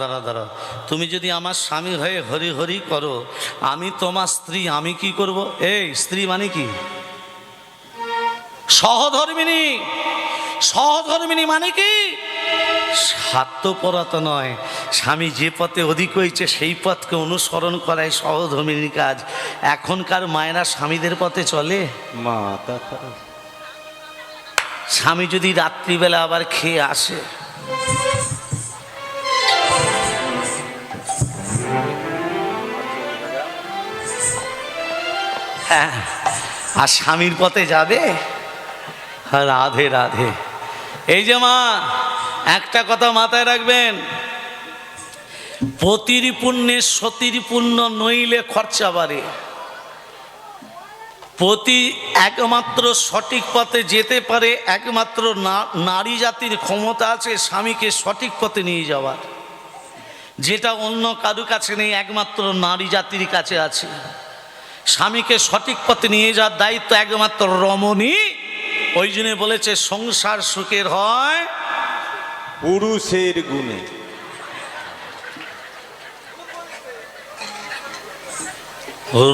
দাঁড়া, তুমি যদি আমার স্বামী হয়ে হরি হরি করো, আমি তোমার স্ত্রী, আমি কি করব? এই স্ত্রী মানে কি? সহধর্মিণী। সহধর্মিণী মানে কি? স্বার্থপরতা নয়, স্বামী যে পথে অধিক হয়েছে সেই পথকে অনুসরণ করাই সহধর্মিণীর কাজ। এখনকার মায়েরা স্বামীদের পথে চলে? মাথা খারাপ। স্বামী যদি রাত্রিবেলা আবার খেয়ে আসে, হ্যাঁ, আর স্বামীর পথে যাবে? রাধে রাধে। এই যে মা, একটা কথা মাথায় রাখবেন, পতির পুণ্যে সতীর পুণ্য নইলে খরচা বাড়ে। পতি একমাত্র সঠিক পথে যেতে পারে, একমাত্র নারী জাতির ক্ষমতা আছে স্বামীকে সঠিক পথে নিয়ে যাওয়ার, যেটা অন্য কারো কাছে নেই, একমাত্র নারী জাতির কাছে আছে। স্বামীকে সঠিক পথে নিয়ে যাওয়ার দায়িত্ব একমাত্র রমণী। ওই জন্য বলেছে সংসার সুখের হয় পুরুষের গুণে।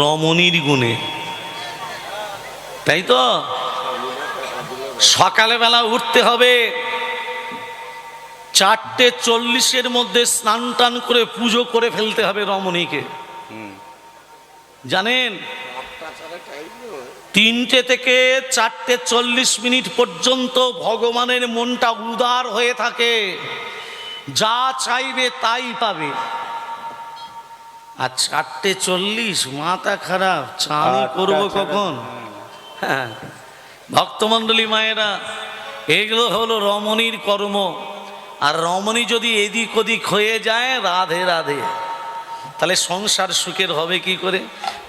রমণীর গুণে, তাই তো? সকালবেলা উঠতে হবে, 4:40 মধ্যে স্নান টান করে পুজো করে ফেলতে হবে রমণীকে, জানেন? 3টে থেকে 4:40 পর্যন্ত ভগবানের মনটা উদার হয়ে থাকে, যা চাইবে তাই পাবে। আর 4:40 মাথা খারাপ, চানি করবো কখন? হ্যাঁ, ভক্তমণ্ডলী মায়েরা, এগুলো হলো রমণীর কর্ম। আর রমণী যদি এদিক ওদিক হয়ে যায়, রাধে রাধে, তাহলে সংসার সুখের হবে কি করে?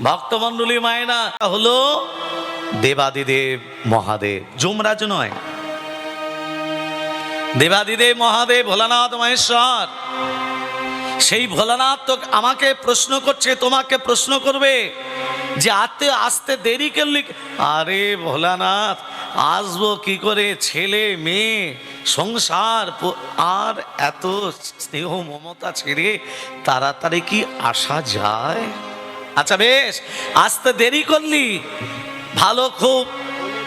ভক্তমণ্ডলী মায়েরা, হলো দেবাদিদেব মহাদেব, যমরাজ নয়, দেবাদিদেব মহাদেব ভোলানাথ মহেশ্বর। সেই ভোলানাথ তো আমাকে প্রশ্ন করছে, তোমাকে প্রশ্ন করবে যে আসতে দেরি করলি। আরে ভোলানাথ, আসবো কি করে? ছেলে মেয়ে সংসার, আর এত স্নেহ মমতা ছেড়ে তাড়াতাড়ি কি আসা যায়? আচ্ছা বেশ, আসতে দেরি করলি ভালো, খুব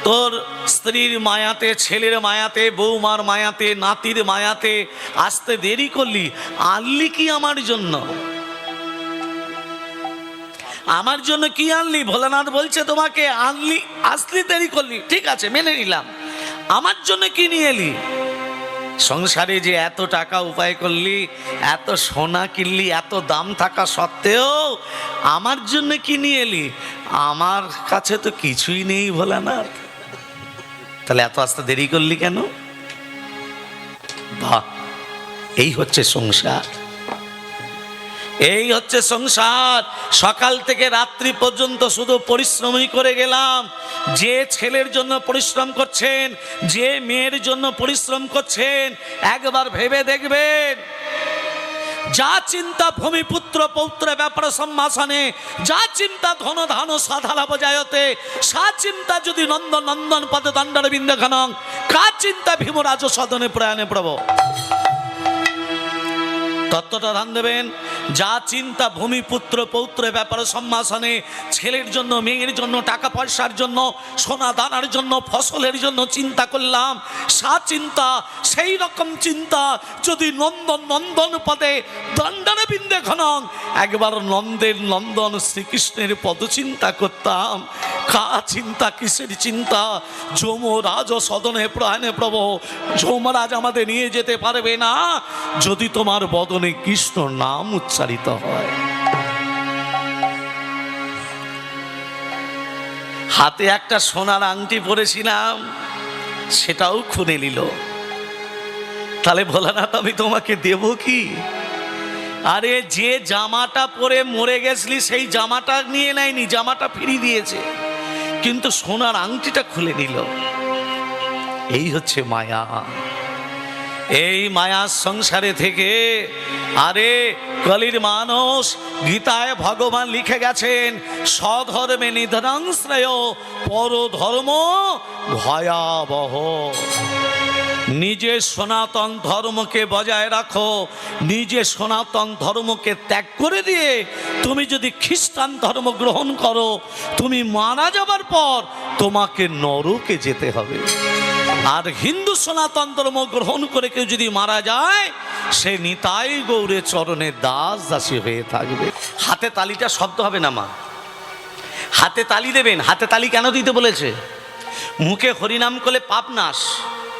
তোর স্ত্রীর মায়াতে, ছেলের মায়াতে, বৌমার মায়াতে, নাতির মায়াতে আসতে দেরি করলি, আনলি কি আমার জন্য? আমার জন্য কি আনলি? ভোলানাথ বলছে তোমাকে, আনলি, আসলি, দেরি করলি, ঠিক আছে মেনে নিলাম, আমার জন্য কি নিয়ে এলি? সংসারে যে এত টাকা উপায় করলি, এত সোনা কিনলি, এত দাম থাকা সত্ত্বেও আমার জন্য কি নিয়ে এলি? আমার কাছে তো কিছুই নেই ভোলানাথ, তাহলে এত আসতে দেরি করলি কেন? বাহ, এই হচ্ছে সংসার, এই হচ্ছে সংসার। সকাল থেকে রাত্রি পর্যন্ত শুধু পরিশ্রমই করে গেলাম। যে ছেলের জন্য পরিশ্রম করছেন, যে মেয়ের জন্য পরিশ্রম করছেন, একবার ভেবে দেখবেন, যা চিন্তা ভূমিপুত্র পৌত্র ব্যাপার সম্মাসনে, যা চিন্তা ধন ধান সাধালাভ জায়তে, সা চিন্তা যদি নন্দন নন্দন পদে দণ্ডার বিন্দু ঘনং, কা চিন্তা ভীমরাজ সদনে প্রয়াণে প্রভু। তত্ত্বটা ধ্যান দেবেন। যা চিন্তা ভূমিপুত্র পৌত্র ব্যাপার সম্মাসনে, ছেলের জন্য, মেয়ের জন্য, টাকা পয়সার জন্য, সোনা দানার জন্য, ফসলের জন্য চিন্তা করলাম, সা চিন্তা, সেই রকম চিন্তা যদি নন্দন নন্দন পদে দণ্ডার বিন্দে ঘনং, একবার নন্দের নন্দন শ্রীকৃষ্ণের পদ চিন্তা করতাম, কা চিন্তা, কিসের চিন্তা? যমরাজ সদনে প্রয়াণে প্রভু। যমরাজ আমাদের নিয়ে যেতে পারবে না যদি তোমার বদনে কৃষ্ণ নাম উচ্চারিত হয়। হাতে একটা সোনার আংটি পরেছিলাম, সেটাও খুলে নিল, তাহলে ভোলানাথ আমি তোমাকে দেব কি? আরে যে জামাটা পরে মরে গেছলি সেই জামাটা নিয়ে নেয়নি, জামাটা ফিরিয়ে দিয়েছে, কিন্তু সোনার আংটিটা খুলে নিল। এই হচ্ছে মায়া। এই মায়ার সংসারে থেকে, আরে কলির মানুষ, গীতায় ভগবান লিখে গেছেন, স্বধর্মে নিধনাং শ্রেয়, পরধর্ম ভয়াবহ। নিজে সনাতন ধর্মকে বজায় রাখো, নিজে সনাতন ধর্মকে ত্যাগ করে দিয়ে তুমি যদি খ্রিস্টান ধর্ম গ্রহণ করো, তুমি মারা যাবার পর তোমাকে নরকে যেতে হবে। আর হিন্দু সনাতন ধর্ম গ্রহণ করে কেউ যদি মারা যায়, সে নিতাই গৌরের চরণে দাস দাসী হয়ে থাকবে। হাতে তালিটা শব্দ হবে না মা, হাতে তালি দেবেন। হাতে তালি কেন দিতে বলেছে? মুখে হরিনাম করলে পাপ নাশ,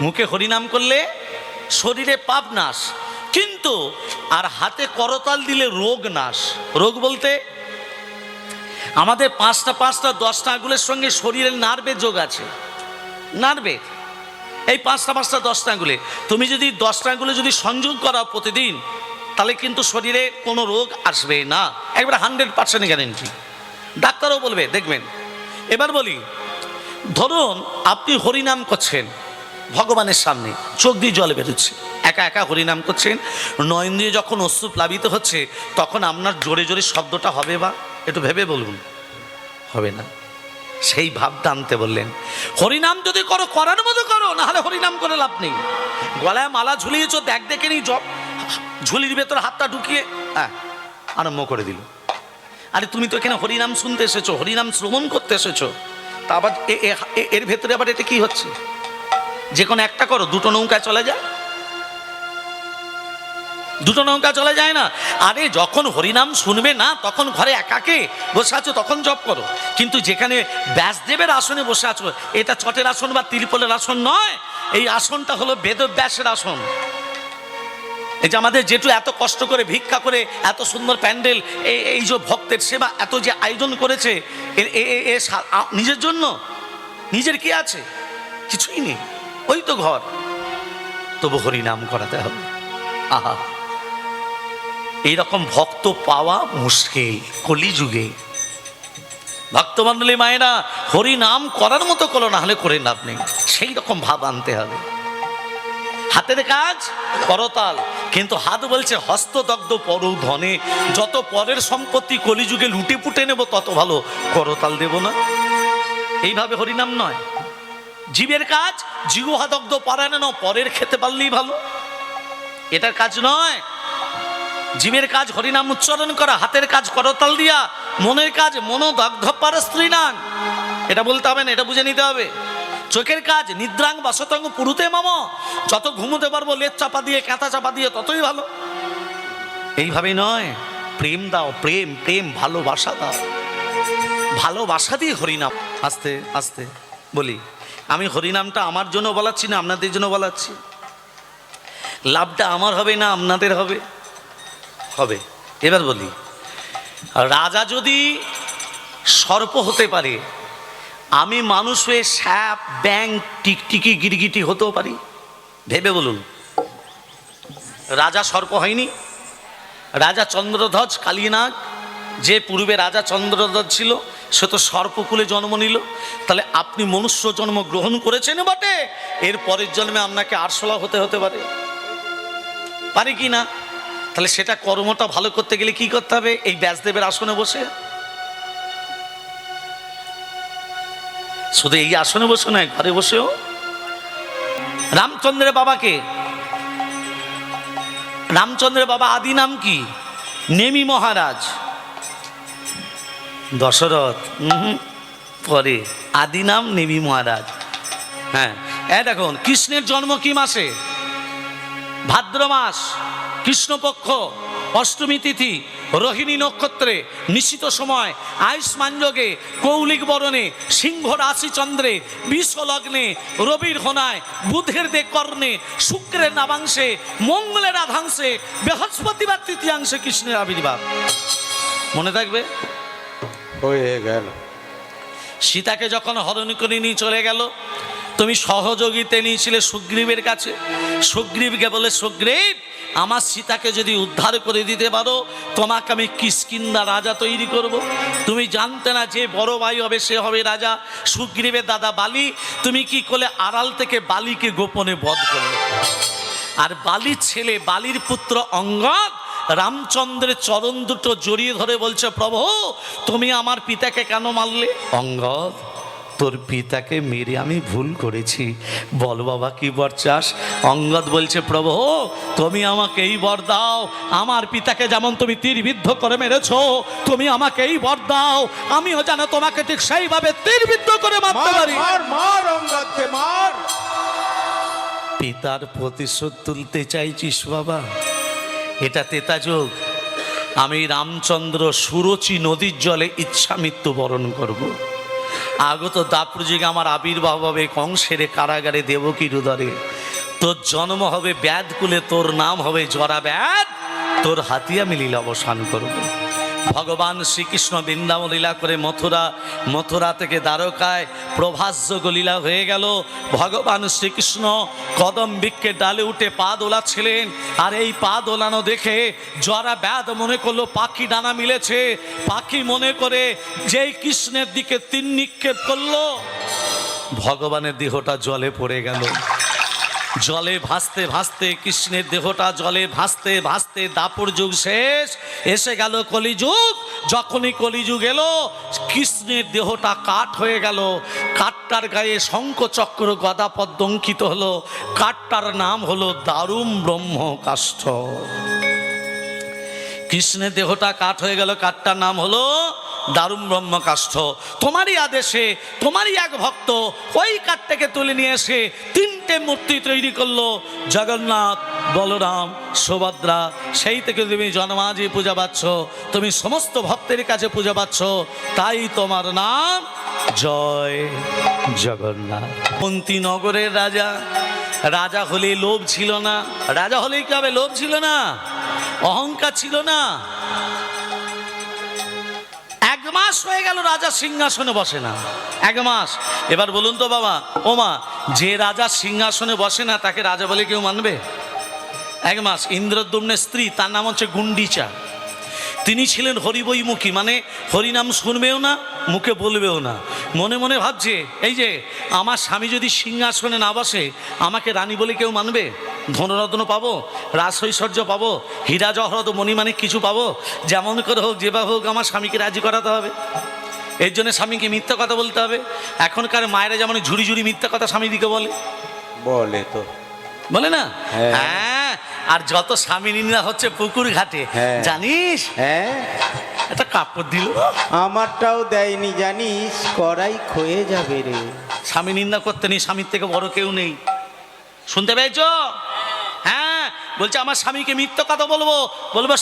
মুখে হরিনাম করলে শরীরে পাপ নাশ, কিন্তু আর হাতে করতাল দিলে রোগ নাশ। রোগ বলতে আমাদের পাঁচটা 10টা আঙুলের সঙ্গে শরীরের নার্ভের যোগ আছে, নার্ভের এই পাঁচটা 10টা আঙুলে তুমি যদি 10টা আঙুলে যদি সংযোগ করাও প্রতিদিন, তাহলে কিন্তু শরীরে কোনো রোগ আসবে না, একবারে 100% গ্যারেন্টি। ডাক্তারও বলবে, দেখবেন। এবার বলি, ধরুন আপনি হরিনাম করছেন ভগবানের সামনে, চোখ দিয়ে জল বেরোচ্ছে, একা একা হরিনাম করছেন, নয়ন দিয়ে যখন অশ্রু প্লাবিত হচ্ছে, তখন আপনার জোরে জোরে শব্দটা হবে বা? একটু ভেবে বলুন, হবে না। সেই ভাবটা আনতে বললেন। হরিনাম যদি করো, করার মতো করো, না হলে হরিনাম করে লাভ নেই। গলায় মালা ঝুলিয়েছ, দেখ দেখে নি, ঝুলির ভেতর হাতটা ঢুকিয়ে আরম্ভ করে দিল। আরে তুমি তো এখানে হরিনাম শুনতে এসেছো, হরিনাম শ্রবণ করতে এসেছো, তা আবার এর ভেতরে আবার এটা কি হচ্ছে? যে কোনো একটা করো, দুটো নৌকা চলে যায়, দুটো নৌকা চলে যায় না। আরে যখন হরিনাম শুনবে না, তখন ঘরে একাকে বসে আছো, তখন জপ করো। কিন্তু যেখানে ব্যাসদেবের আসনে বসে আছো, এটা চটের আসন বা তিরপলের আসন নয়, এই আসনটা হলো বেদব্যাসের আসন। এই যে আমাদের জেঠু এত কষ্ট করে ভিক্ষা করে এত সুন্দর প্যান্ডেল, এই যে ভক্তের সেবা এত যে আয়োজন করেছে, নিজের জন্য? নিজের কি আছে? কিছুই নেই, ওই তো ঘর। তবু হরিনাম করাতে হবে। আহা, এইরকম ভক্ত পাওয়া মুশকিল কলিযুগে। ভক্তমণ্ডলী মায়েরা, হরিনাম করার মতো করো, না হলে করে লাভ নেই। সেই রকম ভাব আনতে হবে। হাতের কাজ করতাল, কিন্তু হাত বলছে হস্তদগ্ধ পর ধনে, যত পরের সম্পত্তি কলিযুগে লুটে পুটে নেব তত ভালো, করতাল দেব না। এইভাবে হরিনাম নয়। জীবের কাজ জিহ্বাদগ্ধ পরায়ণ, পরের খেতে পারলেই ভালো, এটার কাজ নয়। জীবের কাজ হরিনাম উচ্চারণ করা, হাতের কাজ করতাল দিয়া, মনের কাজ মনোদগ্ধ পারস্ত্রীনাং, এটা বলতে হবে না, এটা বুঝে নিতে হবে। চোখের কাজ নিদ্রাং বাসতং পুরুতে মাম, যত ঘুমোতে পারবো লেজ চাপা দিয়ে, কাঁথা চাপা দিয়ে, ততই ভালো। এইভাবে নয়, প্রেম দাও, প্রেম প্রেম ভালোবাসা দাও, ভালোবাসা দিয়ে হরিনাম। আস্তে আস্তে বলি, আমি হরিনামটা আমার জন্য বলাচ্ছি না আপনাদের জন্য বলাচ্ছি। লাভটা আমার হবে না আপনাদের হবে? হবে। এবার বলি, রাজা যদি সর্প হতে পারে, আমি মানুষ হয়ে সাপ, ব্যাং, টিকটিকি, গিরগিটি হতেও পারি। ভেবে বলুন, রাজা সর্প হয়নি? রাজা চন্দ্রধ্বজ কালীনাগ, যে পূর্বে রাজা চন্দ্রধ্বজ ছিল, সে তো সর্পকুলে জন্ম নিল। তাহলে আপনি মনুষ্য জন্ম গ্রহণ করেছেন বটে, এর পরের জন্মে আপনাকে আরশোলা হতে পারে, পারে কি না? তাহলে সেটা কর্মটা ভালো করতে গেলে কি করতে হবে? এই ব্যাসদেবের আসনে বসে, শুধু এই আসনে বসে নয়, ঘরে বসেও। রামচন্দ্রের বাবাকে, রামচন্দ্রের বাবা আদি নাম কি? নেমি মহারাজ। দশরথ পরে, আদি নাম নেমি মহারাজ। হ্যাঁ, দেখুন কৃষ্ণের জন্ম কি মাসে? ভাদ্র মাস, কৃষ্ণপক্ষ, অষ্টমী তিথি, রোহিণী নক্ষত্রে, নিশ্চিত সময়, আয়ুষ্মান যোগে, কৌলিক বরণে, সিংহ রাশি চন্দ্রে, বিষ লগ্নে, রবির হোনায়, বুধের দে কর্ণে, শুক্রের নাবাংশে, মঙ্গলের আধাংশে, বৃহস্পতিবার তৃতীয়াংশে কৃষ্ণের আবির্ভাব। মনে থাকবে? হয়ে গেল। সীতাকে যখন হরণ করে নিয়ে চলে গেল, তুমি সহযোগিতা নিয়েছিলে সুগ্রীবের কাছে। সুগ্রীবকে বলে, সুগ্রীব, আমার সীতাকে যদি উদ্ধার করে দিতে পারো, তোমাকে আমি কিষ্কিন্ধা রাজা তৈরি করব। তুমি জানতে না যে বড় ভাই হবে সে হবে রাজা। সুগ্রীবের দাদা বালি, তুমি কি করলে? আড়াল থেকে বালিকে গোপনে বধ করলে। আর বালির ছেলে, বালির পুত্র অঙ্গদ রামচন্দ্রের চরণ দুটো জড়িয়ে ধরে বলছে, প্রভু তুমি আমার পিতাকে কেন মারলে? অঙ্গদ, তোর পিতাকে মেরে আমি ভুল করেছি, বল বাবা কি বর চাস? অঙ্গদ বলছে, প্রভু তুমি আমাকে এই বর দাও, আমার পিতাকে যেমন তুমি তীরবিদ্ধ করে মেরেছ, তুমি আমাকে এই বর দাও, আমিও যেন তোমাকে ঠিক সেইভাবে তীরবিদ্ধ করে মারতে পারি। মার মার অঙ্গদকে মার। পিতার প্রতিশোধ তুলতে চাইছিস বাবা? এটা তেতা যোগ। আমি রামচন্দ্র সুরচি নদীর জলে ইচ্ছা মৃত্যু বরণ করব। আগত দাপুর যুগে আমার আবির্ভাব হবে কংসের কারাগারে দেবকীর উদরে। তোর জন্ম হবে ব্যাধকুলে, তোর নাম হবে জরা ব্যাধ, তোর হাতিয়া মিলিল অবসান করব। ভগবান শ্রীকৃষ্ণ বৃন্দাবন লীলা করে মথুরা থেকে দ্বারকায় প্রভাসযোগ লীলা হয়ে গেল। ভগবান শ্রীকৃষ্ণ কদম বৃক্ষের ডালে উঠে পা দোলাচ্ছিলেন, আর এই পা দোলানো দেখে জরা ব্যাধ মনে করলো পাখি ডানা মিলেছে। পাখি মনে করে যেই কৃষ্ণের দিকে তীর নিক্ষেপ করলো, ভগবানের দেহটা জলে পড়ে গেল। জলে ভাসতে ভাসতে কৃষ্ণের দেহটা জলে ভাসতে ভাসতে দাপর যুগ শেষ, এসে গেল কলিযুগ। যখনই কলিযুগ এলো, কৃষ্ণের দেহটা কাঠ হয়ে গেল। কাঠটার গায়ে শঙ্খ চক্র গদা পদ্ম অঙ্কিত হলো। কাঠটার নাম হলো দারুম ব্রহ্ম কাষ্ঠ। কৃষ্ণের দেহটা কাঠ হয়ে গেল, কাঠটার নাম হলো দারুম ব্রহ্ম কাষ্ঠ। তোমারই আদেশে তোমারই এক ভক্ত ওই কাঠটাকে তুলে নিয়ে এসে তিনটে মূর্তি তৈরি করলো, জগন্নাথ, বলরাম, সুভদ্রা। সেই থেকে তুমি জন্মাজি পূজা পাচ্ছ, তুমি সমস্ত ভক্তের কাছে পূজা পাচ্ছ, তাই তোমার নাম জয় জগন্নাথ। কুন্তিনগরের রাজা হলে লোভ ছিল না। রাজা হলে কি হবে? লোভ ছিল না, অহংকার ছিল না। 1 মাস হয়ে গেল রাজা সিংহাসনে বসে না, 1 মাস। এবার বলুন তো বাবা, ও মা, যে রাজা সিংহাসনে বসে না তাকে রাজা বলে কেউ মানবে? 1 মাস। ইন্দ্রদ্যুম্নের স্ত্রী, তার নাম হচ্ছে গুন্ডিচা। তিনি ছিলেন হরিবৈমুখী, মানে হরিনাম শুনবেও না, মুখে বলবেও না। মনে মনে ভাবছে, এই যে আমার স্বামী যদি সিংহাসনে না বসে, আমাকে রানী বলে কেউ মানবে? ধনরত্ন পাবো, রাজৈশ্বর্য পাবো, হীরা জহরত মণিমাণিক কিছু পাবো, যেমন করে হোক যেভাবে হোক আমার স্বামীকে রাজি করাতে হবে। এর জন্য স্বামীকে মিথ্যা কথা বলতে হবে। এখনকার মায়েরা যেমন ঝুড়ি ঝুড়ি মিথ্যা কথা স্বামীদিকে বলে, বলে তো, বলে না? হ্যাঁ। হ্যাঁ, আর যত স্বামী নিন্দা হচ্ছে পুকুর ঘাটে, হ্যাঁ। জানিস? হ্যাঁ, একটা কাপড় দিল, আমারটাও দেয়নি জানিস, কড়াই ক্ষয়ে যাবে রে। স্বামী নিন্দা করতে নেই, স্বামীর থেকে বড় কেউ নেই। শুনতে পেয়েছ? হ্যাঁ, বলছে আমার স্বামীকে মিথ্যা কথা বলবো।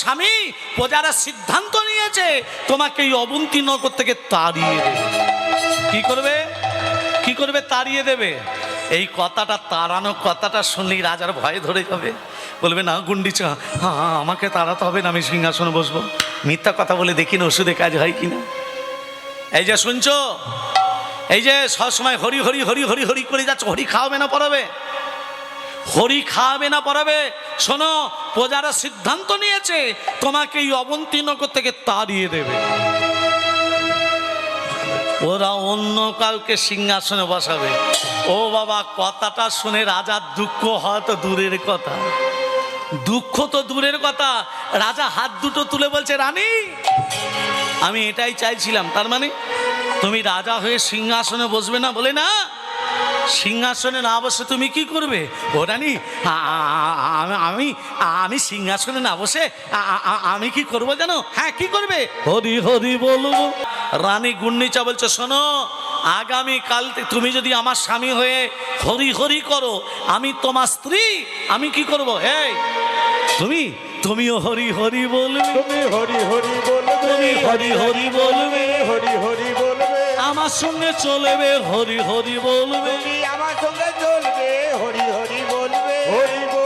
স্বামী, প্রজারা সিদ্ধান্ত নিয়েছে তোমাকে এই অবন্তী নগর থেকে তাড়িয়ে দেবে। কি করবে? কি করবে? তাড়িয়ে দেবে। এই কথাটা, তাড়ানো কথাটা শুনলেই রাজার ভয় ধরে যাবে। বলবে না গুন্ডিচা, হ্যাঁ আমাকে তাড়াতে হবে না, আমি সিংহাসনে বসবো। মিথ্যা কথা বলে দেখি না ওষুধে কাজ হয় কিনা। এই যে শুনছো, এই যে সবসময় হরি হরি হরি হরি হরি করে যাচ্ছ, হরি খাওয়াবে না পড়াবে? হরি খাওয়াবে না পড়াবে? শোনো, প্রজারা সিদ্ধান্ত নিয়েছে তোমাকে এই অবন্তী নগর থেকে তাড়িয়ে দেবে। ওরা অন্য কাউকে সিংহাসনে বসাবে। ও বাবা, কথাটা শুনে রাজার দুঃখ হয় তো দূরের কথা, দুঃখ তো দূরের কথা। রাজা হাত দুটো তুলে বলছে, রানী আমি এটাই চাইছিলাম। তার মানে তুমি রাজা হয়ে সিংহাসনে বসবে না? বলে না, সিংহাসনে না বসে তুমি কি করবে? ও রানী, আমি সিংহাসনে না বসে আমি কি করবো জানো? হ্যাঁ, কি করবে? হরি হরি বলবো। রানী গুন্ডিচা বলছে, শোনো, আগামী কাল তুমি যদি আমার স্বামী হয়ে হরি হরি করো, আমি তোমার স্ত্রী, আমি কি করব? এই তুমিও হরি হরি বলবে, তুমি হরি হরি বলবে, তুমি হরি হরি বলবে, হরি হরি বলবে, আমার সঙ্গে চলবে হরি হরি বলবে, তুমি আমার সঙ্গে চলবে হরি হরি বলবে, হরি বল।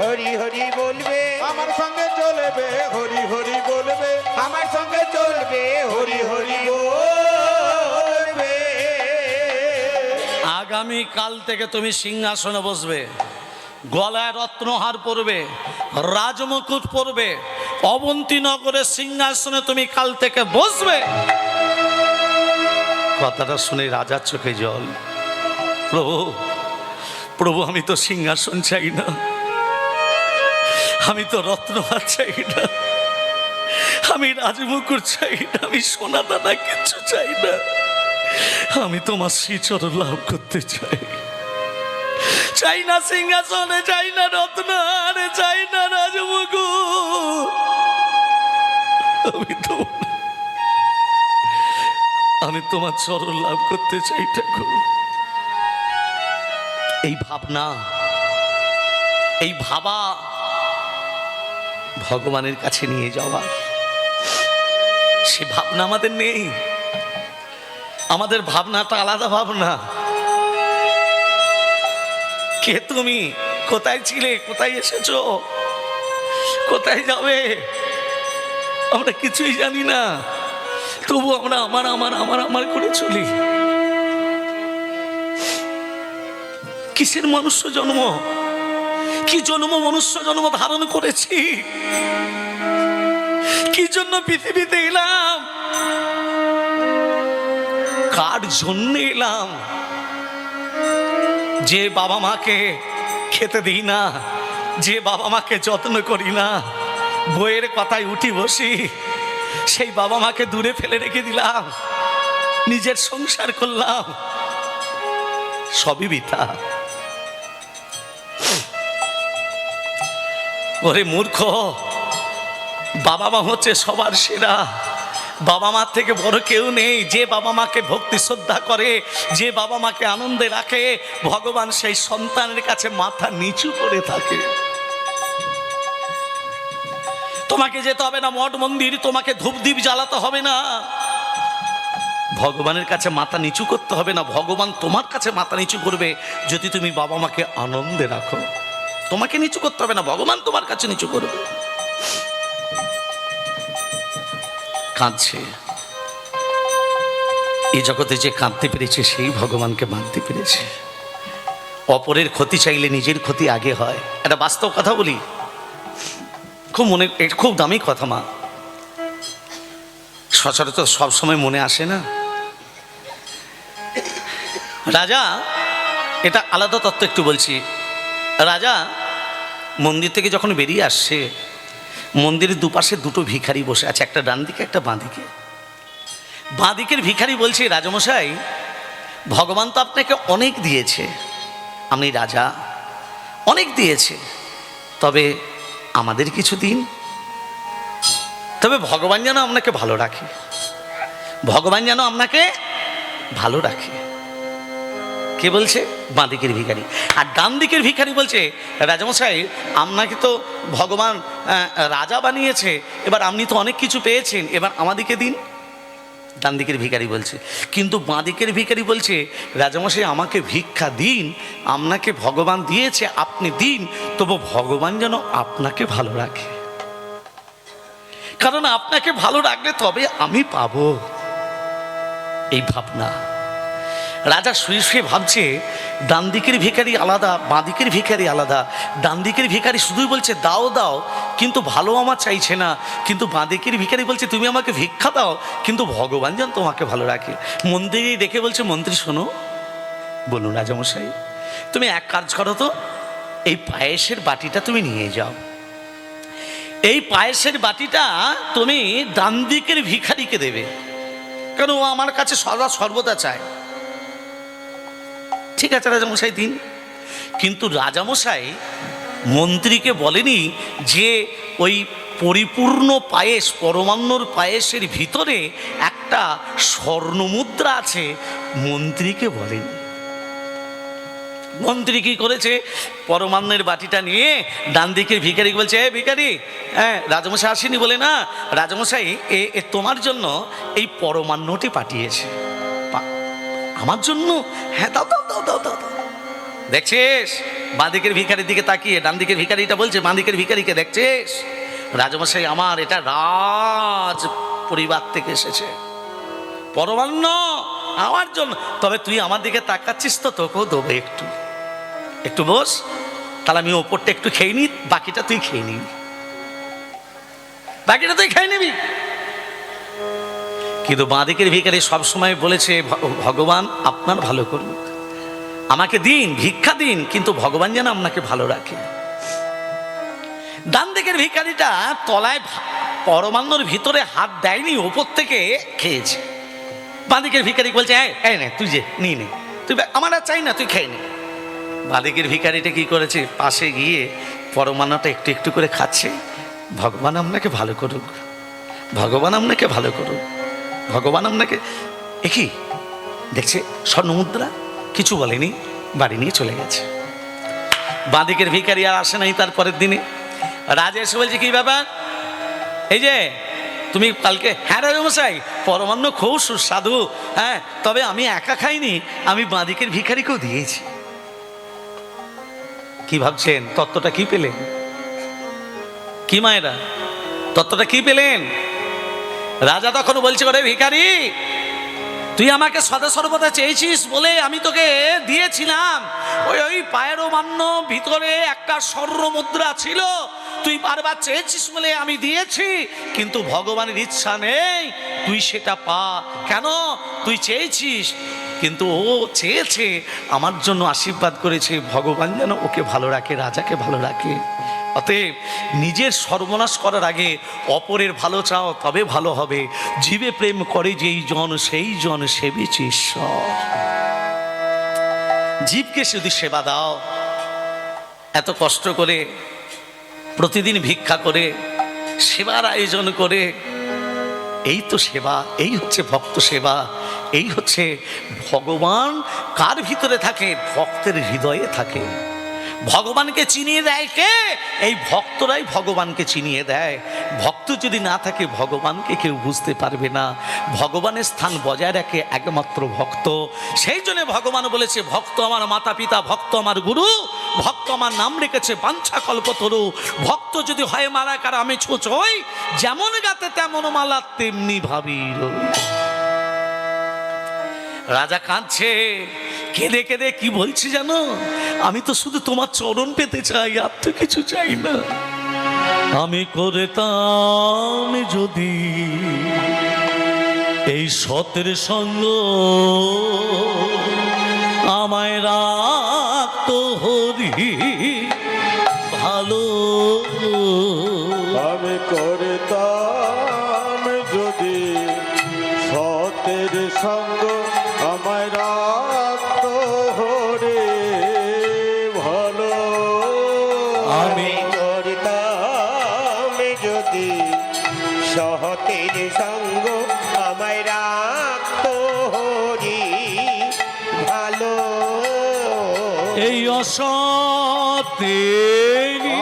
হরি হরি বলবে, আমার সঙ্গে চলবে হরি হরি বলবে, আমার সঙ্গে চলবে হরি হরি বলবে। আগামী কাল থেকে তুমি সিংহাসনে বসবে। গলায় রত্নহার পরবে, রাজমুকুট পরবে, অবন্তীনগরের সিংহাসনে তুমি কাল থেকে বসবে। কথাটা শুনে রাজার চোখে জল। প্রভু, প্রভু, আমি তো সিংহাসন চাই না, আমি তো রত্নহার চাই না, আমি রাজমুকুট চাই না, আমি সোনা দানা কিচ্ছু চাই না, আমি তোমার শ্রীচরণ লাভ করতে চাই। চাই না সিংহাসনে, চাই না রত্নহারে, চাই না রাজমুকুট, আমি তোমার চরণ লাভ করতে চাই ঠাকুর। এই ভাবনা, এই ভাবা ভগবানের কাছে নিয়ে যাওয়া, সে ভাবনা আমাদের নেই। আমাদের ভাবনাটা আলাদা ভাবনা। কে তুমি? কোথায় ছিলে? কোথায় এসেছো? কোথায় যাবে? আমরা কিছুই জানি না, তবু আমরা আমার আমার আমার আমার করে চলি। কিসের মনুষ্য জন্ম? কি জন্ম মনুষ্য জন্ম ধারণ করেছি? কি জন্য পৃথিবীতে এলাম? কার জন্য এলাম? যে বাবা মাকে খেতে দিই না, যে বাবা মাকে যত্ন করি না, বইয়ের কথায় উঠি বসি, সেই বাবা মাকে দূরে ফেলে রেখে দিলাম, নিজের সংসার করলাম, সবই বৃথা। ওরে মূর্খ, বাবা মা হচ্ছে সবার সেরা। বাবা মার থেকে বড় কেউ নেই। যে বাবা মাকে ভক্তি শ্রদ্ধা করে, যে বাবা মাকে আনন্দে রাখে, ভগবান সেই সন্তানের কাছে মাথা নিচু করে থাকে। তোমাকে যেতে হবে না মঠ মন্দির, তোমাকে ধূপদীপ জ্বালাতে হবে না, ভগবানের কাছে মাথা নিচু করতে হবে না। ভগবান তোমার কাছে মাথা নিচু করবে যদি তুমি বাবা মাকে আনন্দে রাখো। তোমাকে নিচু করতে হবে না, ভগবান তোমার কাছে নিচু করবে। কাঁদছে, এই জগতে যে কাঁদতে পেরেছে সেই ভগবানকে মানতে পেরেছে। অপরের ক্ষতি চাইলে নিজের ক্ষতি আগে হয়। একটা বাস্তব কথা বলি, খুব দামি কথা মা, সচরাচর সবসময় মনে আসে না। রাজা, এটা আলাদা তত্ত্ব একটু বলছি। রাজা মন্দির থেকে যখন বেরিয়ে আসছে, মন্দিরের দুপাশে দুটো ভিখারি বসে আছে, একটা ডান দিকে একটা বাঁ দিকে। বাঁ দিকের ভিখারি বলছে, রাজামশাই, ভগবান তো আপনাকে অনেক দিয়েছে, আপনি রাজা, অনেক দিয়েছে, তবে আমাদের কিছু দিন। তবে ভগবান যেন আপনাকে ভালো রাখে, ভগবান যেন আপনাকে ভালো রাখে। কে বলছে? বাঁ দিকের ভিখারি। আর ডান দিকের ভিখারি বলছে, রাজামশাই, আপনাকে তো ভগবান রাজা বানিয়েছে, এবার আপনি তো অনেক কিছু পেয়েছেন, এবার আমাদেরকে দিন। ডান দিকের ভিখারি বলছে। কিন্তু বাঁ দিকের ভিখারি বলছে, রাজামশাই, আমাকে ভিক্ষা দিন, আপনাকে ভগবান দিয়েছে, আপনি দিন, তবু ভগবান যেন আপনাকে ভালো রাখে, কারণ আপনাকে ভালো রাখলে তবে আমি পাবো। এই ভাবনা। রাজা শুয়ে শুয়ে ভাবছে, ডান দিকের ভিখারি আলাদা, বাঁ দিকের ভিখারি আলাদা। ডান দিকের ভিখারি শুধুই বলছে দাও দাও, কিন্তু ভালো আমার চাইছে না। কিন্তু বাঁ দিকের ভিখারি বলছে, তুমি আমাকে ভিক্ষা দাও, কিন্তু ভগবান যেন তোমাকে ভালো রাখে। মন্ত্রী দেখে বলছে, মন্ত্রী শোনো, বলুন রাজামশাই, তুমি এক কাজ করো তো, এই পায়েসের বাটিটা তুমি নিয়ে যাও। এই পায়েসের বাটিটা তুমি ডান দিকের ভিখারিকে দেবে, কারণ ও আমার কাছে সর্বদা চায়। ঠিক আছে রাজামশাই, দিন। কিন্তু রাজামশাই মন্ত্রীকে বলেনি যে ওই পরিপূর্ণ পায়েস, পরমান্নর পায়েসের ভিতরে একটা স্বর্ণমুদ্রা আছে, মন্ত্রীকে বলেনি। মন্ত্রী কি করেছে? পরমান্নের বাটিটা নিয়ে ডান দিকের ভিখারি বলছে, ভিখারি, হ্যাঁ, রাজামশাই আসেনি বলে না, রাজামশাই এ তোমার জন্য এই পরমান্নটি পাঠিয়েছে। আমার জন্য? হ্যাঁ, দাও দাও দাও দাও দাও। দেখছিস বাঁ দিকের ভিখারির দিকে তাকিয়ে, ডান দিকের ভিখারিটা বলছে বাঁ দিকের ভিখারিকে, দেখছিস রাজামশাই, আমার এটা রাজ পরিবার থেকে এসেছে, পরমান্ন আমার জন্য। তবে তুই আমার দিকে তাকাচ্ছিস তো, তোকেও দেবো, একটু একটু বস। তাহলে আমি ওপরটা একটু খেয়ে নি, বাকিটা তুই খেয়ে নিবি, বাকিটা তুই খেয়ে নিবি। কিন্তু বাঁদিকের ভিখারি সবসময় বলেছে ভগবান আপনার ভালো করুন, আমাকে দিন, ভিক্ষা দিন, কিন্তু ভগবান যেন আপনাকে ভালো রাখে। ডান দিকের ভিখারিটা তলায় পরমান্নর ভিতরে হাত দেয়নি, ওপর থেকে খেয়েছে। বাঁদিকের ভিখারি বলছে এই নে তুই, যে নিয়ে নে তুই, আমার আর চাই না, তুই খেয়ে নে। বাঁদিকের ভিখারিটা কি করেছে, পাশে গিয়ে পরমান্নটা একটু একটু করে খাচ্ছে। ভগবান আপনাকে ভালো করুক, ভগবান আপনাকে ভালো করুক, ভগবান আপনাকে। একই দেখছে স্বর্ণ মুদ্রা, কিছু বলেনি, বাড়ি নিয়ে চলে গেছে। বাঁদিকের ভিখারি আর আসে নাই। তার পরের দিনে রাজা এসে বলছে কি ব্যাপার, এই যে তুমি কালকে, হ্যাঁ রাজামশাই পরমান্ন খুব সুস্বাদু, হ্যাঁ তবে আমি একা খাইনি, আমি বাঁদিকের ভিখারিকেও দিয়েছি। কি ভাবছেন, তত্ত্বটা কি পেলেন? কি মায়েরা তত্ত্বটা কি পেলেন? রাজা তখন বলছে ওরে ভিখারি, তুই আমাকে সদা সর্বদা চেয়েছিস বলে আমি তোকে দিয়েছিলাম। ওই পায়ের মান্য ভিতরে একটা স্বর্ণ মুদ্রা ছিল, তুই বারবার চেয়েছিস বলে আমি দিয়েছি, কিন্তু ভগবানের ইচ্ছা নেই তুই সেটা পা। কেন? তুই চেয়েছিস, কিন্তু ও চেয়েছে আমার জন্য, আশীর্বাদ করেছে, ভগবান যেন ওকে ভালো রাখে, রাজাকে ভালো রাখে। অতএব নিজের সর্বনাশ করার আগে অপরের ভালো চাও, তবে ভালো হবে। জীবে প্রেম করে যেই জন, সেই জন সেবিছে ঈশ্বর। জীবকে শুধু সেবা দাও, এত কষ্ট করে প্রতিদিন ভিক্ষা করে সেবার আয়োজন করে, এই তো সেবা, এই হচ্ছে ভক্ত সেবা, এই হচ্ছে ভগবান কার ভিতরে থাকে, ভক্তের হৃদয়ে থাকে। ভগবানকে চিনিয়ে দেয় কে? এই ভক্তরাই ভগবানকে চিনিয়ে দেয়। ভক্ত যদি না থাকে ভগবানকে কেউ বুঝতে পারবে না। ভগবানের স্থান বজায় রাখে একমাত্র ভক্ত। সেই জন্য ভগবান বলেছে ভক্ত আমার মাতা পিতা, ভক্ত আমার গুরু, ভক্ত আমার নাম রেখেছে বাঞ্ছা কল্পতরু। ভক্ত যদি হয় মালাকার আমি ছুঁচই, যেমন গাতে তেমন মালা তেমনি ভাবি। রাজা কাঁদছে, কেঁদে কেঁদে কি বলছি জানো, আমি তো শুধু তোমার চরণ পেতে চাই, আর তো কিছু চাই না। আমি করতাম যদি এই সতের সঙ্গ, আমায় রাখতো হরি ভালো। আমি করতাম যদি সতের সঙ্গ, আমায় রাখতো হরে ভালো। আমি করতাম যদি সহতের সঙ্গ, আমায় রাখতো হরি ভালো। এই অসতের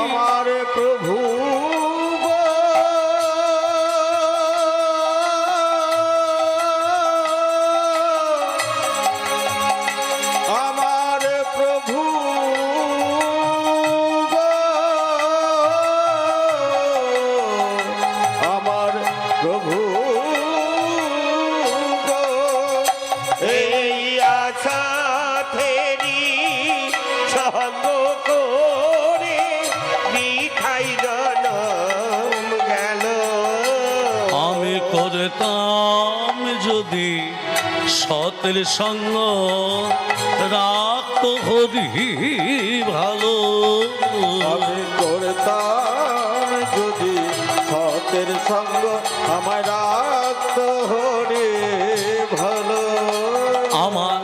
আমার প্রভু গো, আমার প্রভু গো, আমার প্রভু গো, এই আশা থেরি সঙ্গ করে মিঠাই জনম গেল। আমি করতাম যদি সতের সঙ্গ, রাখতো হরি ভালো। আমি করতাম যদি সতের সঙ্গ, আমার রাখতো হরে ভালো। আমার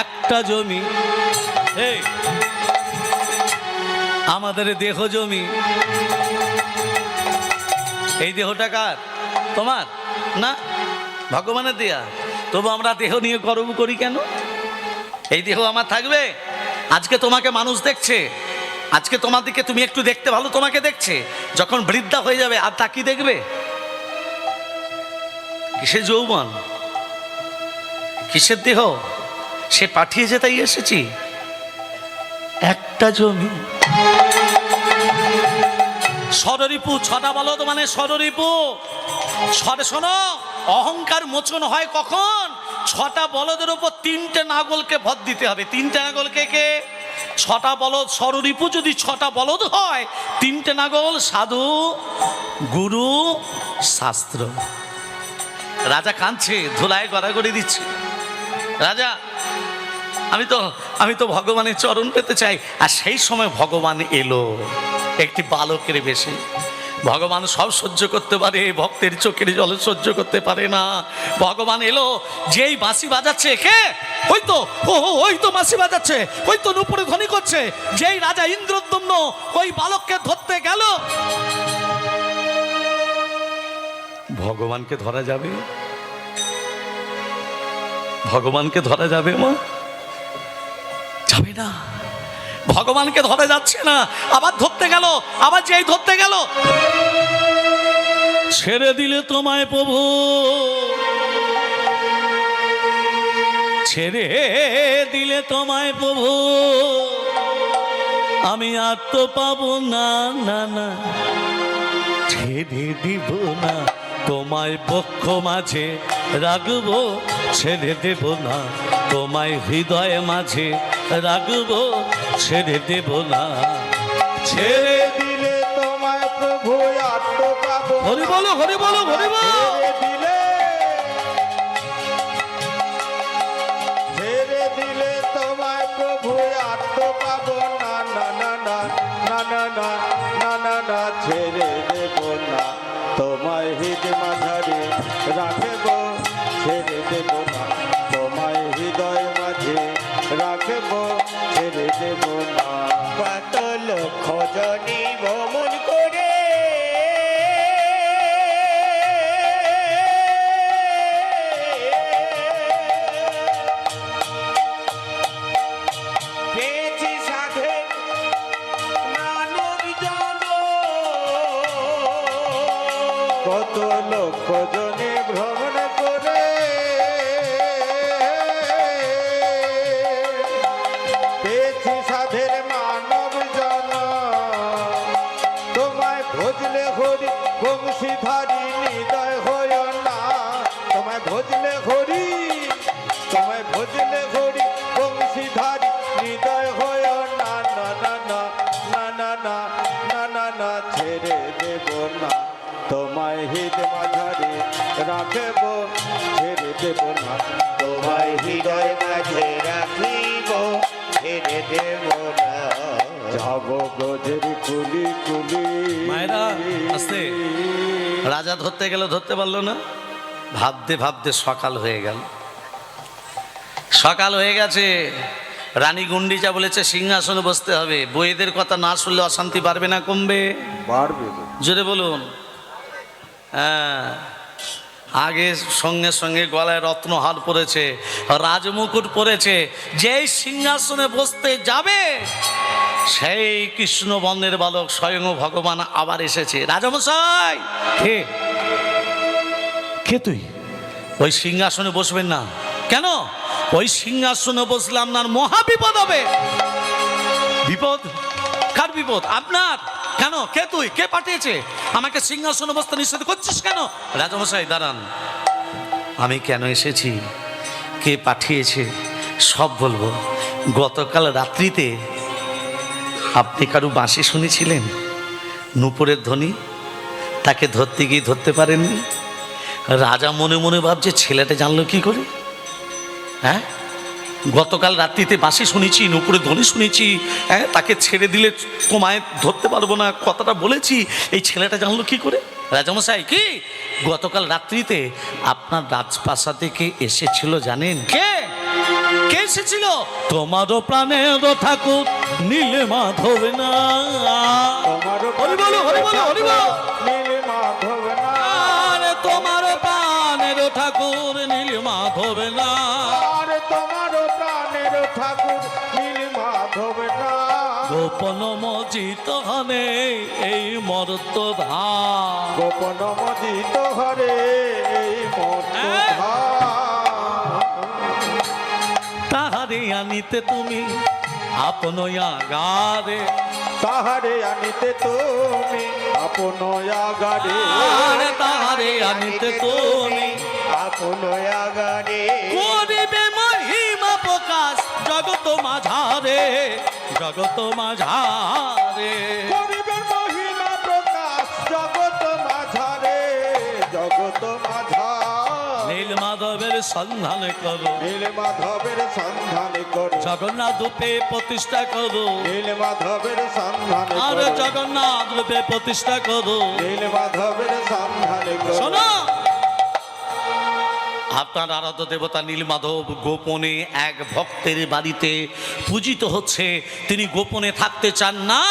একটা জমি, এই আমাদের দেহ জমি, এই দেহটা কার? তোমার না, ভগবানের দেয়া। তবু আমরা দেহ নিয়ে গর্ব করি কেন? এই দেহ আমার থাকবে। আজকে তোমাকে মানুষ দেখছে, আজকে তোমার দিকে তুমি একটু দেখতে ভালো, তোমাকে দেখছে। যখন বৃদ্ধা হয়ে যাবে আর তা কি দেখবে? কিসের যৌবন, কিসের দেহ? সে পাঠিয়েছে তাই এসেছি। একটা জমি, ষড়রিপু, ছটা বলদ মানে ষড়রিপু। শোনো, অহংকার মোচন হয় কখন? ছটা বলদের উপর তিনটে নাগলকে ভর দিতে হবে। তিনটে নাগলকে কে? ছটা বলদ ষড়রিপু যদি ছটা বলদ হয়, তিনটে নাগল সাধু গুরু শাস্ত্র। রাজা কাঁদছে, ধুলায় গড়াগড়ি দিচ্ছে। রাজা, আমি তো ভগবানের চরণ পেতে চাই। আর সেই সময় ভগবান এলো একটি বালকের বেশে। ভগবান সব সহ্য করতে পারে, ভক্তের চোখের জল সহ্য করতে পারে না। ভগবান এলো, যেই বাঁশি বাজাচ্ছে, কে? ওই তো বাঁশি বাজাচ্ছে, ওই তো নুপুরে ধ্বনি করছে। যেই রাজা ইন্দ্রদ্যম্ন ওই বালককে ধরতে গেল, ভগবানকে ধরা যাবে? ভগবানকে ধরা যাবে মা? যাবে না। ভগবানকে ধরা যাচ্ছে না। আবার ধরতে গেল, আবার যেই ধরতে গেল, ছেড়ে দিলে তোমায় প্রভু, ছেড়ে দিলে তোমায় প্রভু, আমি আর তো পাবো না, না না, ছেড়ে দিব না, তোমায় পক্ষ মাঝে রাখবো, ছেড়ে দেব না, তোমায় হৃদয় মাঝে রাখবো, ছেড়ে দেব না। ছেড়ে দিলে তোমায় প্রভু আর তো পাবো না। হরি বলো, হরি বলো, হরি বলো। ছেড়ে দিলে তোমায় প্রভু আর তো পাবো না, না না না না না না না না না, ছেড়ে দেব না, তোমায় হৃদয় মাঝারে রাখব, ছেড়ে দেব না, তোমায় হৃদয় মাঝে রাখব, ছেড়ে দেব না। কত লক্ষ জনি ভ্রমণ করে পেয়েছি সাধের মানব জন, কত লক্ষ জনে ভ্রমণ করে পেয়েছি সাধের মানব জন, তোমায় ভজলে হরি বংশীধারী হৃদয় হয় না, তোমায় ভজলে হরি, তোমায় ভজলে হরি বংশীধারী হৃদয় হয় না, না না না না না না না না না, ছেড়ে দেব না, তোমায় হৃদ মাঝারে রাখব, ছেড়ে দেব না, তোমায় হৃদয় মাঝে রাখিব, ছেড়ে দেব না। যাব গজের কুলি কুলি। মায়েরা, আস্তে। রাজা ধরতে গেল, ধরতে পারলো না। ভাবতে ভাবতে সকাল হয়ে গেল। সকাল হয়ে গেছে। রানী গুন্ডিচা বলেছে সিংহাসনে বসতে হবে। বইয়েদের কথা না শুনলে অশান্তি বাড়বে না কমবে? বাড়বে। জোরে বলুন। হ্যাঁ, আগে সঙ্গে সঙ্গে গলায় রত্নহার পরেছে, রাজমুকুট পরেছে। যেই সিংহাসনে বসতে যাবে, সেই কৃষ্ণ বর্ণের বালক স্বয়ং ভগবান আবার এসেছে। রাজামশাই, কে কে তুই? ওই সিংহাসনে বসবেন না। কেন? ওই সিংহাসনে বসলে আপনার মহা বিপদ হবে। বিপদ? কার বিপদ? আপনার। কেন? কে তুই? কে পাঠিয়েছে? আমাকে সিংহাসনে বসতে নিষেধ করছিস কেন? রাজামশাই দাঁড়ান, আমি কেন এসেছি, কে পাঠিয়েছে সব বলবো। গতকাল রাত্রিতে আপনি কারু বাঁশি শুনেছিলেন, নুপুরের ধ্বনি, তাকে ধরতে গিয়ে ধরতে পারেননি। রাজা মনে মনে ভাবছে ছেলেটা জানলো কি করে? হ্যাঁ, গতকাল রাত্রিতে বাঁশি শুনেছি, নুপুরে ধ্বনি শুনেছি, হ্যাঁ, তাকে ছেড়ে দিলে তোমায় ধরতে পারবো না, কথাটা বলেছি, এই ছেলেটা জানলো কি করে? রাজামশাই, কি গতকাল রাত্রিতে আপনার রাজপ্রাসাদ থেকে এসেছিল জানেন? কে কে এসেছিল? তোমারও প্রাণের ঠাকুর নীলে মাধব না। তোমারও হরি বলো, হরি বলো, হরি বলো। নীল মাধব না, আরে তোমারও প্রাণের ঠাকুর নীল মাধব না। আর তোমারও প্রাণের ঠাকুর নীল মাধব না। গোপন মজিত হনে এই মর্ত ধাম, গোপন মজিত হরে এই মর্ত ধাম। তাহারে আনিতে তুমি আপন আগারে, তাহারে আনিতে তুমি আপন আগারে, আরে তাহারে আনিতে তুমি আপন আগারে করিবে মহিমা প্রকাশ জগত মাঝারে। জগত মাঝারে। করিবেন মহিমা প্রকাশ জগত মাঝারে, জগত মাঝার। নীল মাধবের সন্ধান করো, নীল মাধবের সন্ধান করো, জগন্নাথ রূপে প্রতিষ্ঠা করো, নীল মাধবের সন্ধান আর করো, জগন্নাথ রূপে প্রতিষ্ঠা করো। নীল মাধবের সন্ধান করো। শোনো, আপনার আরাধ্য দেবতা নীলমাধব গোপনে এক ভক্তের বাড়িতে পূজিত হচ্ছে। তিনি গোপনে থাকতে চান না,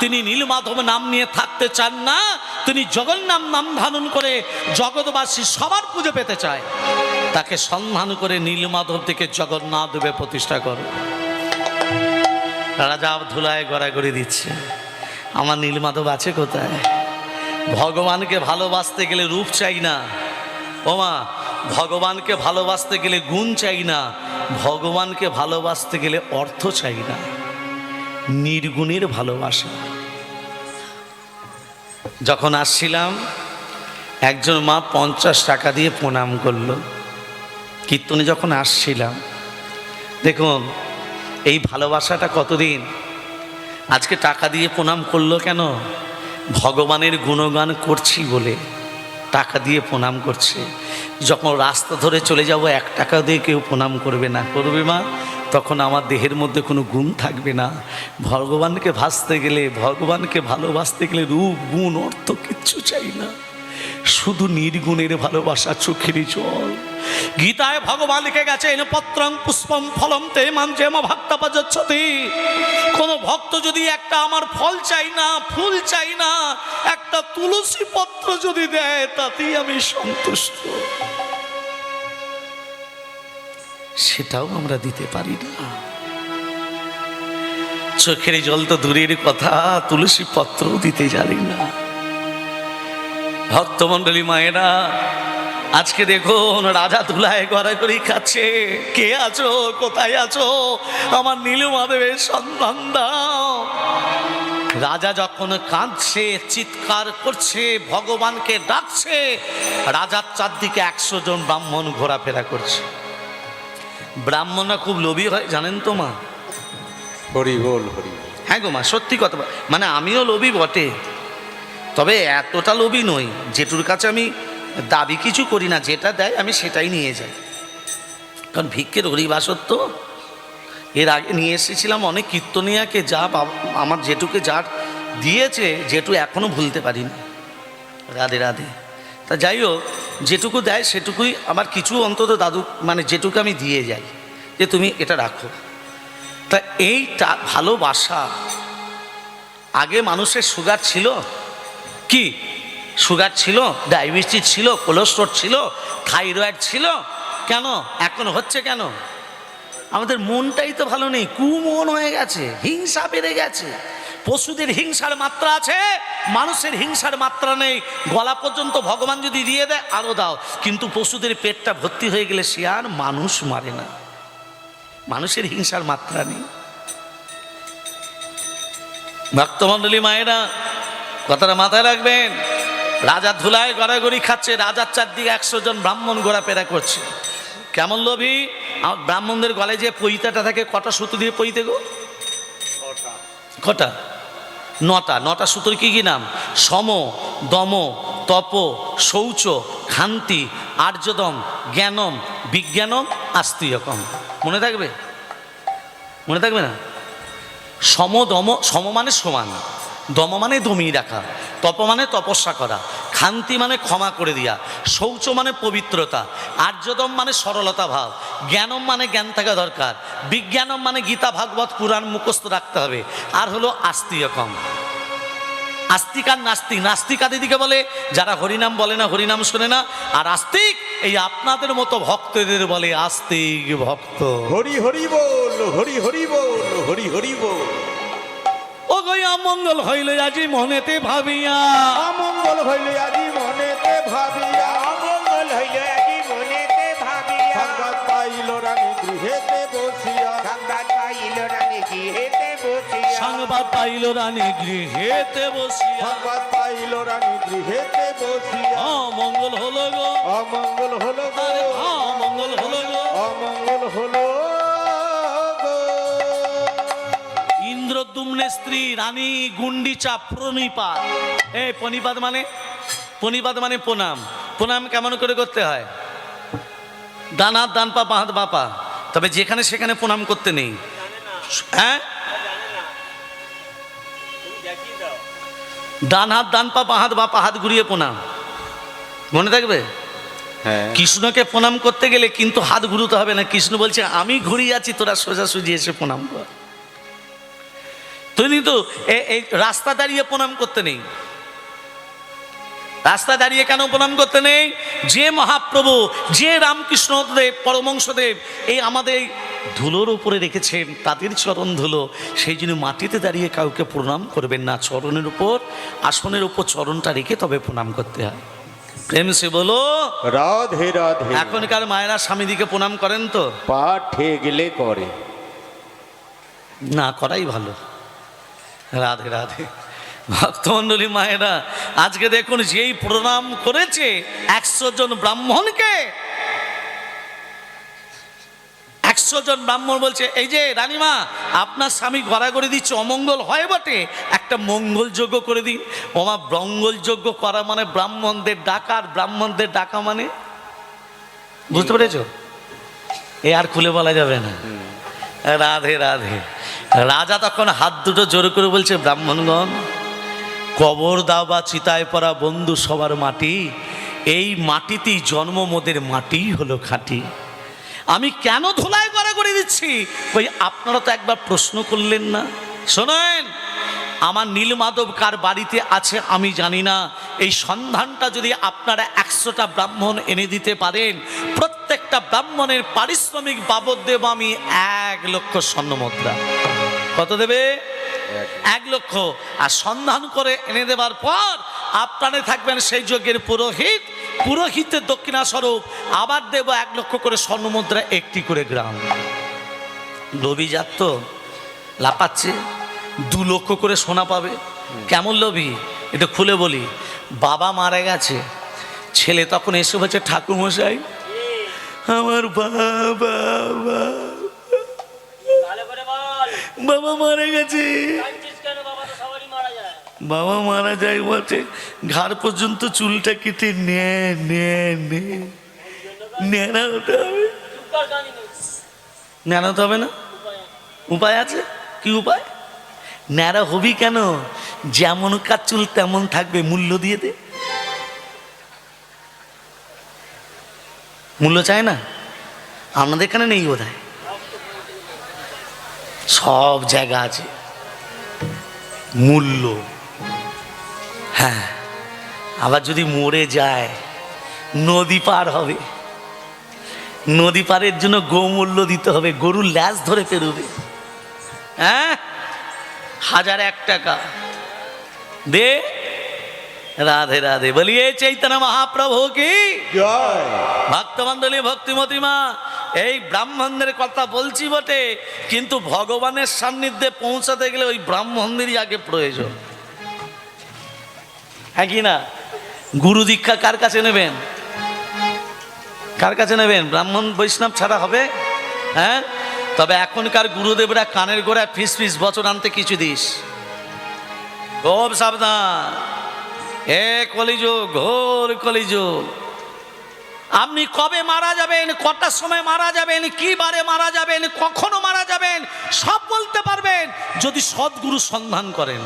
তিনি নীলমাধব নাম নিয়ে থাকতে চান না, তিনি জগন্নাথ নাম ধারণ করে জগৎবাসী সবার পুজো পেতে চায়। তাকে সন্ধান করে নীলমাধব থেকে জগন্নাথ দেবে প্রতিষ্ঠা করো। রাজা ধুলায় গড়াগড়ি দিচ্ছে, আমার নীলমাধব আছে কোথায়? ভগবানকে ভালোবাসতে গেলে রূপ চাই না ওমা, ভগবানকে ভালোবাসতে গেলে গুণ চাই না, ভগবানকে ভালোবাসতে গেলে অর্থ চাই না, নির্গুণের ভালোবাসা। যখন আসছিলাম একজন মা 50 টাকা দিয়ে প্রণাম করলো কীর্তনে। যখন আসছিলাম দেখুন এই ভালোবাসাটা কতদিন, আজকে টাকা দিয়ে প্রণাম করলো কেন? ভগবানের গুণগান করছি বলে টাকা দিয়ে প্রণাম করছে। যখন রাস্তা ধরে চলে যাব 1 টাকা দিয়ে কেউ প্রণাম করবে না, করবে মা? তখন আমার দেহের মধ্যে কোনো গুণ থাকবে না। ভগবানকে ভাসতে গেলে, ভগবানকে ভালোবাসতে গেলে রূপ গুণ অর্থ কিচ্ছু চাই না, শুধু নির্গুণের ভালোবাসা, চোখের জল। গীতায় ভগবান লিখে গেছেন পত্রং পুষ্পম ফলম তে মাঞ্জেম ভক্তা পজচ্ছতি। কোন ভক্ত যদি একটা আমার ফল চাই না, ফুল চাই না, একটা তুলসী পত্র যদি দেয় তাতেই আমি সন্তুষ্ট। সেটাও আমরা দিতে পারি না। চোখের জল তো দূরের কথা, তুলসী পত্রও দিতে জানি না। ভক্তমণ্ডলী মায়েরা, আজকে দেখুন রাজা ধুলায় গড়াগড়ি খাচ্ছে। কে আছো, কোথায় আছো, আমার নীলমাধবের সন্ধান দাও। রাজা যখন কাঁদছে, চিৎকার করছে, ভগবানকে ডাকছে, রাজার চারদিকে 100 জন ব্রাহ্মণ ঘোরাফেরা করছে। ব্রাহ্মণরা খুব লোভী হয় জানেন তো মা? হরি বল, হরি বল। হ্যাঁ গো মা, সত্যি কথা। মানে আমিও লোভী বটে, তবে এতটা লোভী নই। যেটুর কাছে আমি দাবি কিছু করি না, যেটা দেয় আমি সেটাই নিয়ে যাই। কারণ ভিক্ষের হরিবাসত্ব এর আগে নিয়ে এসেছিলাম অনেক কীর্তনিয়াকে, যা আমার জেঠুকে যা দিয়েছে, জেঠু এখনও ভুলতে পারিনি। রাধে রাধে। তা যাই হোক, যেটুকু দেয় সেটুকুই আমার কিছু অন্তত দাদু মানে যেটুকু আমি দিয়ে যাই, যে তুমি এটা রাখো। তা এইটা ভালোবাসা। আগে মানুষের সুগার ছিল কি? সুগার ছিল, ডায়াবেটিস ছিল, কোলেস্ট্রল ছিল, থাইরয়েড ছিল। কেন এখন হচ্ছে? কেন? আমাদের মনটাই তো ভালো নেই, কুমন হয়ে গেছে, হিংসা বেড়ে গেছে। পশুদের হিংসার মাত্রা আছে, মানুষের হিংসার মাত্রা নেই। গলা পর্যন্ত ভগবান যদি দিয়ে দেয় আরো দাও, কিন্তু পশুদের পেটটা ভর্তি হয়ে গেলে সে আর মানুষ মারে না। মানুষের হিংসার মাত্রা নেই। ভক্তমণ্ডলী মায়েরা, কথাটা মাথায় রাখবেন। রাজা ধুলায় গড়াগড়ি খাচ্ছে, রাজার চারদিকে 100 জন ব্রাহ্মণ ঘোরাফেরা করছে। কেমন লোভী! ব্রাহ্মণদের গলায় যে পৈতাটা থাকে, কটা সুতো দিয়ে পৈতে গো? কটা? 9টা। 9টা সুতোর কি কি নাম? সম, দম, তপ, শৌচ, ক্ষান্তি, আর্যদম, জ্ঞানম, বিজ্ঞানম, আস্তিকম। মনে থাকবে? মনে থাকবে না? সম, দম, সম মানে সমান, দম মানে দমিয়ে রাখা, তপ মানে তপস্যা করা, ক্ষান্তি মানে ক্ষমা করে দেওয়া, শৌচ মানে পবিত্রতা, আর্যদম মানে সরলতা ভাব, জ্ঞানম মানে জ্ঞান থাকা দরকার, বিজ্ঞানম মানে গীতা ভাগবত পুরাণ মুখস্থ রাখতে হবে, আর হলো আস্তিকম। আস্তিক আর নাস্তিক। নাস্তিক আদিদিকে বলে যারা হরিনাম বলে না, হরিনাম শোনে না। আর আস্তিক এই আপনাদের মতো ভক্তদের বলে আস্তিক ভক্ত। হরি হরি বল, হরি হরি বল, হরি হরি বল। ও গয়া মঙ্গল হইল আজি মনেতে ভাবিয়া, অমঙ্গল হইল আজি মনেতে ভাবিয়া, অমঙ্গল হইল আজি মনেতে ভাবিয়া, সংবাদ পাইল রানী গৃহেতে বসিয়া, সংবাদ পাইল রানী গৃহেতে বসিয়া, সংবাদ পাইল রানী গৃহেতে বসিয়া, সংবাদ পাইল রানী গৃহেতে বসিয়া। অমঙ্গল হলো গো, অমঙ্গল হলো গো, আরে অমঙ্গল হলো গো। অমঙ্গল হলো গো। ইন্দ্র প্রদ্যুম্নের স্ত্রী রানী গুন্ডিচা প্রণিপাত। এই প্রণিপাত মানে প্রণাম। প্রণাম কেমন করে করতে হয়? ডান হাত ডান পা বাঁ হাত বাঁ পা, তবে যেখানে সেখানে প্রণাম করতে নেই। হ্যাঁ, ডান হাত ডান পা বাঁ হাত বাঁ পা, হাত ঘুরিয়ে প্রণাম, মনে থাকবে? হ্যাঁ, কৃষ্ণকে প্রণাম করতে গেলে কিন্তু হাত ঘুরতে হবে না। কৃষ্ণ বলছে আমি ঘুরিয়ে আছি, তোরা সোজাসুজি এসে প্রণাম কর। তুই কিন্তু এই রাস্তা দাঁড়িয়ে প্রণাম করতে নেই। রাস্তা দাঁড়িয়ে কেন প্রণাম করতে নেই? যে মহাপ্রভু, যে রামকৃষ্ণদেব পরমহংসদেব এই আমাদের ধুলোর উপরে রেখেছেন, তাদের চরণ ধুলো, সেই জন্য মাটিতে দাঁড়িয়ে কাউকে প্রণাম করবেন না। চরণের উপর, আসনের উপর চরণটা রেখে তবে প্রণাম করতে হয়। প্রেম সে বলো রাধে রাধে। এখনকার মায়েরা স্বামীদিকে প্রণাম করেন তো? পা ঠেয়ে গেলে করে, না করাই ভালো। রাধে রাধে। ভক্তমণ্ডলী মায়েরা, আজকে দেখুন যেই প্রণাম করেছে 100 জন ব্রাহ্মণকে, 100 জন ব্রাহ্মণ বলছে এই যে রানীমা, আপনার স্বামী গড়াগড়ি দিচ্ছে, অমঙ্গল হয় বটে, একটা মঙ্গল যজ্ঞ করে দিন। ওমা, মঙ্গল যজ্ঞ করা মানে ব্রাহ্মণদের ডাকা, আর ব্রাহ্মণদের ডাকা মানে, বুঝতে পেরেছ? এ আর খুলে বলা যাবে না। রাধে রাধে। রাজা তখন হাত দুটো জোর করে বলছে, ব্রাহ্মণগণ, কবর দাও বা চিতায় পড়া বন্ধু সবার মাটি, এই মাটিতেই জন্ম, মোদের মাটি হলো খাঁটি। আমি কেন ধুলায় গড়াগড়ি দিচ্ছি? ওই আপনারা তো একবার প্রশ্ন করলেন না। শোনেন, আমার নীলমাধব কার বাড়িতে আছে আমি জানি না, এই সন্ধানটা যদি আপনারা 100টা ব্রাহ্মণ এনে দিতে পারেন, প্রত্যেকটা ব্রাহ্মণের পারিশ্রমিক বাবদ দেব আমি 1 লক্ষ স্বর্ণমুদ্রা। কত দেবে? 1 লক্ষ। আর সন্ধান করে এনে দেবার পর আপনারা থাকবেন সেই যজ্ঞের পুরোহিত, পুরোহিতের দক্ষিণা স্বরূপ আবার দেব 1 লক্ষ করে স্বর্ণমুদ্রা, 1টি করে গ্রাম। লোভী জাত তো লাপাচ্ছে, 2 লক্ষ করে সোনা পাবে। কেমন লোভী এটা খুলে বলি। বাবা মারা গেছে, ছেলে তখন এসে বলছে, ঠাকুরমশাই আমার বাবা বাবা মারা গেছে। বাবা মারা যায় বলছে, ঘাড় পর্যন্ত চুলটা কেটে ন্যাড়া হতে হবে। ন্যাড়া হতে হবে না? উপায় আছে। কি উপায়? ন্যাড়া হবি কেন? যেমনকার চুল তেমন থাকবে, মূল্য দিয়ে দে। মূল্য চায় না? আমাদের এখানে নেই বোধহয়, সব জায়গা আছে মূল্য। হ্যাঁ, আবার যদি মরে যায় নদী পার হবে, নদী পারের জন্য গোমূল্য দিতে হবে, গরুর ল্যাজ ধরে পেরোবে। হ্যাঁ, 1001 টাকা দে। রাধে রাধে। বলিয়ে চৈতন্য মহাপ্রভু কি জয়। ভক্তমণ্ডলী, ভক্তিমতী মা, এই ব্রাহ্মণদের কথা বলছি বটে, কিন্তু ভগবানের সান্নিধ্যে পৌঁছাতে গেলে ওই ব্রাহ্মণদেরই আগে প্রয়োজন। হ্যাঁ কি না? গুরু দীক্ষা কার কাছে নেবেন? কার কাছে নেবেন? ব্রাহ্মণ বৈষ্ণব ছাড়া হবে? হ্যাঁ, তবে এখনকার গুরুদেবরা কানের গোড়ায় ফিস ফিস বচন আনতে কিছু দিস, খুব সাবধান। এ কলিযুগ, ঘোর কলিযুগ। আপনি কবে মারা যাবেন, কটার সময় মারা যাবেন, কি বারে মারা যাবেন, কখনো মারা যাবেন, সব বলতে পারবেন যদি সদ্গুরু সন্ধান করেন।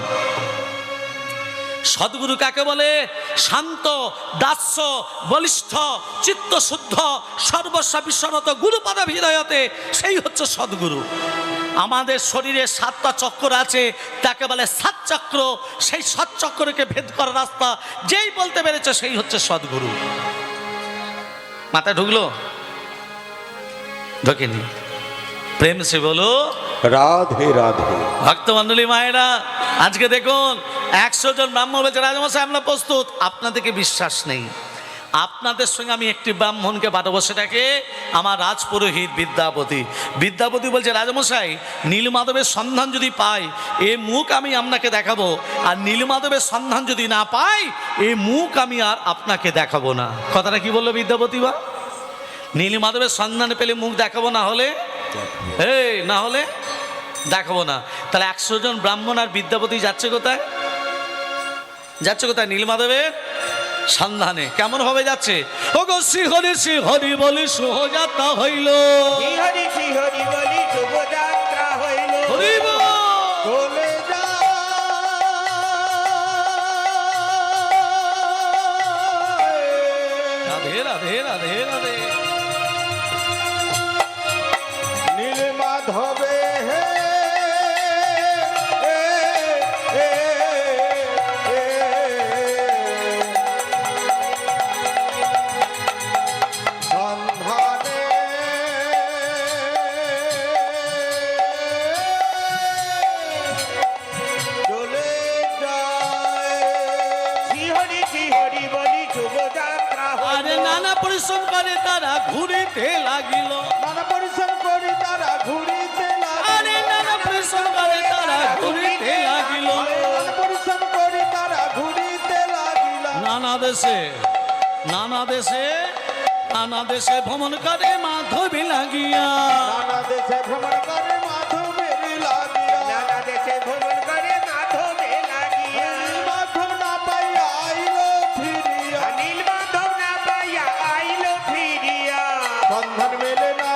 সদ্গুরু কাকে বলে? শান্ত, দাস্য, বলিষ্ঠ, চিত্তশুদ্ধ, সর্বস্ব বিস্মরত, গুরুপদ হৃদয়তে, সেই হচ্ছে সদ্গুরু। আমাদের শরীরে 7টা চক্র আছে, তাকে বলে 7 চক্র। সেই 7 চক্রকে ভেদ করার রাস্তা যেই বলতে পেরেছে সেই হচ্ছে সদ্গুরু। মাথায় ঢুকলো? ঢোকেনি? প্রেম সে বলো রাধে রাধে। ভক্তমণ্ডলী মায়েরা, আজকে দেখুন 100 জন ব্রাহ্মণ বলছে, রাজমশাই আমরা প্রস্তুত। আপনাদেরকে বিশ্বাস নেই। আপনাদের সঙ্গে আমি একটি ব্রাহ্মণকে পাঠাবো, সেটাকে আমার রাজপুরোহিত বিদ্যাপতি। বিদ্যাপতি বলছে, রাজমশাই নীলমাধবের সন্ধান যদি পাই, এ মুখ আমি আপনাকে দেখাবো, আর নীলমাধবের সন্ধান যদি না পাই, এ মুখ আমি আর আপনাকে দেখাবো না। কথাটা কি বললো বিদ্যাপতি বা? নীলমাধবের সন্ধান পেলে মুখ দেখাবো, না হলে এই না হলে দেখাবো না। তাহলে 100 জন ব্রাহ্মণ আর বিদ্যাপতি যাচ্ছে কোথায়? যাচ্ছে কোথায়? নীলমাধবের সন্ধানে। কেমন ভাবে যাচ্ছে? ও গো শ্রী হরি বলি শুভযাত্রা হইল। শ্রীহরি বলি শুভযাত্রা হইল। হরি বল। চলে যা রাধে রাধে রাধে রাধে। নীল মাধবে হে সন্ধানে চলে যায়। শ্রীহরি বলি শুভযাত্রা আরে হইল। নানা পরিশ্রম করে তারা ঘুরিতে লাগিল। নানা পরিশ্রম করি তারা ঘুরিতে আরে নানা পরিশ্রম করে তারা ঘুরিতে লাগিল। নানা পরিশ্রম করি তারা ঘুরিতে লাগিল। নানা দেশে নানা দেশে নানা দেশে ভ্রমণ করে মাধবী লাগিয়া। নানা দেশে ভ্রমণ করে মাধবের লাগিয়া। নানা দেশে ভ্রমণ করে মাধবে লাগিয়া। মাধব না পাইয়া আইলো ফিরিয়া। নীলমাধব না পাইয়া আইলো ফিরিয়া। সন্ধান মেলে না,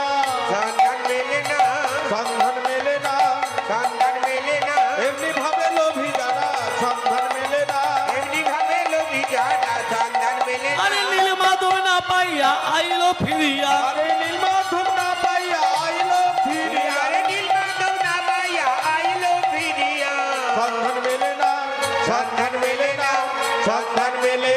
সন্ধান মেলে না, সন্ধান মেলে না, সন্ধান মেলে না। এমনি ভাবে লোভী যারা সন্ধান মেলে না। এমনি ভাবে লোভী যারা সন্ধান মেলে না। আরে নীল মাধব না পাইয়া আইলো ফিরিয়া। আরে নীল মাধব না পাইয়া আইলো ফিরিয়া। আরে নীলমাধব না পাইয়া আইলো ফিরিয়া। সন্ধান মেলে না, সন্ধান মেলে না, সন্ধান মেলে